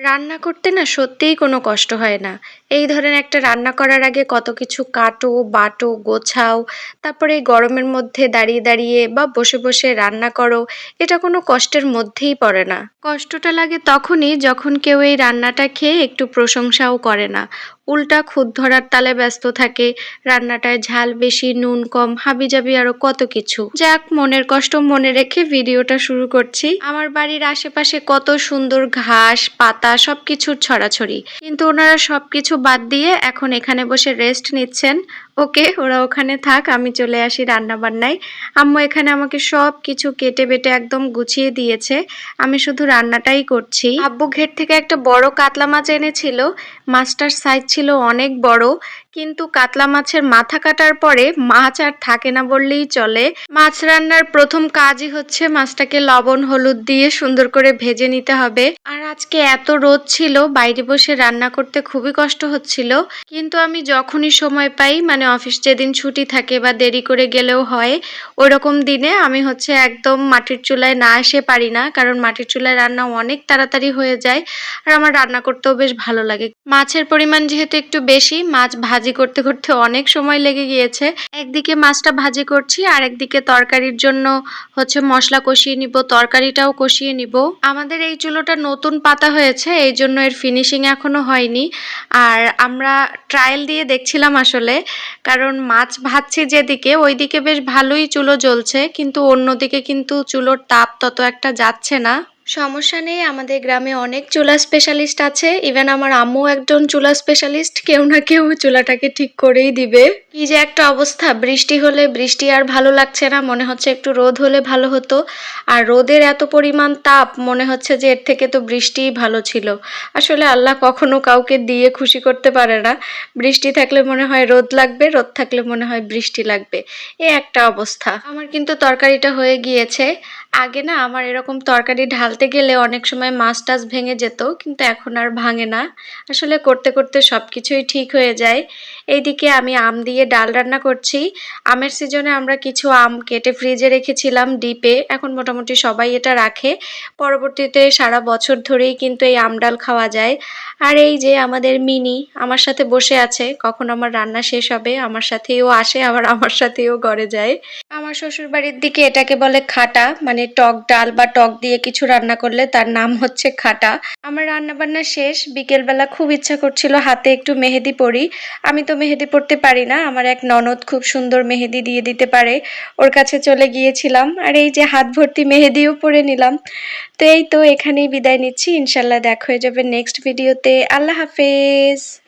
রান্না করতে না সত্যিই কোনো কষ্ট হয় না। এই ধরেন একটা রান্না করার আগে কত কিছু কাটো, বাটো, গোছাও। তারপরে এই গরমের মধ্যে দাঁড়িয়ে, দাঁড়িয়ে বা বসে, বসে রান্না করো। এটা কোনো কষ্টের মধ্যেই পড়ে না। কষ্টটা লাগে তখনই যখন কেউ এই রান্নাটা খেয়ে একটু প্রশংসাও করে না। উল্টা খুঁত ধরার তালে ব্যস্ত থাকে। রান্নাটায় ঝাল বেশি, নুন কম, হাবিজাবি আরো কত কিছু। যাক, মনের কষ্ট মনে রেখে ভিডিওটা শুরু করছি। আমার বাড়ির আশেপাশে কত সুন্দর ঘাস, পাতা সবকিছুর ছড়াছড়ি। কিন্তু ওনারা সবকিছু বাদ দিয়ে এখন এখানে বসে রেস্ট নিচ্ছেন। ওকে, ওরা ওখানে থাক, আমি চলে আসি রান্না বান্নায়। আম্মু এখানে আমাকে সবকিছু কেটে বেটে একদম গুছিয়ে দিয়েছে। আমি শুধু রান্নাটাই করছি। আব্বু ঘের থেকে একটা বড় কাতলা মাছ এনেছিল। মাছটার সাইজ ছিল অনেক বড়, কিন্তু কাতলা মাছের মাথা কাটার পরে মাছ আর থাকে না বললেই চলে। মাছ রান্নার প্রথম কাজই হচ্ছে মাছটাকে লবণ হলুদ দিয়ে সুন্দর করে ভেজে নিতে হবে। আর আজকে এত রোদ ছিল, বাইরে বসে রান্না করতে খুবই কষ্ট হচ্ছিল। কিন্তু আমি যখনই সময় পাই, মানে অফিস যেদিন ছুটি থাকে বা দেরি করে গেলেও হয়, ওইরকম দিনে আমি হচ্ছে একদম মাটির চুলায় না এসে পারি না, কারণ মাটির চুলায় রান্না অনেক তাড়াতাড়ি হয়ে যায়। আর আমার রান্না করতেও বেশ ভালো লাগে। মাছের পরিমাণ যেহেতু একটু বেশি, মাছ ভাজি করতে করতে অনেক সময় লেগে গিয়েছে। একদিকে মাছটা ভাজি করছি আর একদিকে তরকারির জন্য হচ্ছে মশলা কষিয়ে নিব, তরকারিটাও কষিয়ে নিব। আমাদের এই চুলোটা নতুন পাতা হয়েছে, এই জন্য এর ফিনিশিং এখনো হয়নি। আর আমরা ট্রায়াল দিয়ে দেখছিলাম আসলে, কারণ মাছ ভাজছি যেদিকে ওইদিকে বেশ ভালোই চুলো জ্বলছে, কিন্তু অন্যদিকে কিন্তু চুলোর তাপ তত একটা যাচ্ছে না। সমস্যা নেই, আমাদের গ্রামে অনেক চুলা স্পেশালিস্ট আছে। ইভেন আমার আম্মু একজন চুলা স্পেশালিস্ট। কেউ না কেউ চুলাটাকে ঠিক করেই দিবে। কি যে একটা অবস্থা, বৃষ্টি হলে বৃষ্টি আর ভালো লাগছে না, মনে হচ্ছে একটু রোদ হলে ভালো হতো। আর রোদের এত পরিমাণ তাপ, মনে হচ্ছে যে এর থেকে তো বৃষ্টিই ভালো ছিল। আসলে আল্লাহ কখনো কাউকে দিয়ে খুশি করতে পারে না। বৃষ্টি থাকলে মনে হয় রোদ লাগবে, রোদ থাকলে মনে হয় বৃষ্টি লাগবে। এ একটা অবস্থা। আমার কিন্তু তরকারিটা হয়ে গিয়েছে। আগে না আমার এরকম তরকারি ঢালতে গেলে অনেক সময় মাছ টাছ ভেঙে যেত, কিন্তু এখন আর ভাঙে না। আসলে করতে করতে সবকিছুই ঠিক হয়ে যায়। এইদিকে আমি আম দিয়ে ডাল রান্না করছি। আমের সিজনে আমরা কিছু আম কেটে ফ্রিজে রেখেছিলাম ডিপে, এখন মোটামুটি সবাই এটা রাখে। পরবর্তীতে সারা বছর ধরেই কিন্তু এই আম ডাল খাওয়া যায়। আর এই যে আমাদের মিনি আমার সাথে বসে আছে, কখন আমার রান্না শেষ হবে আমার সাথেও আসে, আবার আমার সাথেও ঘরে যায়। আমার শ্বশুর বাড়ির দিকে এটাকে বলে খাটা, মানে টক ডাল বা টক দিয়ে কিছু রান্না করলে তার নাম হচ্ছে খাটা। আমার রান্না বান্না শেষ। বিকেলবেলা খুব ইচ্ছা করছিল হাতে একটু মেহেদি পরি। আমি তো মেহেদি পড়তে পারি না, আমার এক ননদ খুব সুন্দর মেহেদি দিয়ে দিতে পারে, ওর কাছে চলে গিয়েছিলাম। আর এই যে হাত ভর্তি মেহেদিও পরে নিলাম। তো এই তো এখানেই বিদায় নিচ্ছি, ইনশাল্লাহ দেখা হয়ে যাবে নেক্সট ভিডিওতে। আল্লাহ হাফেজ।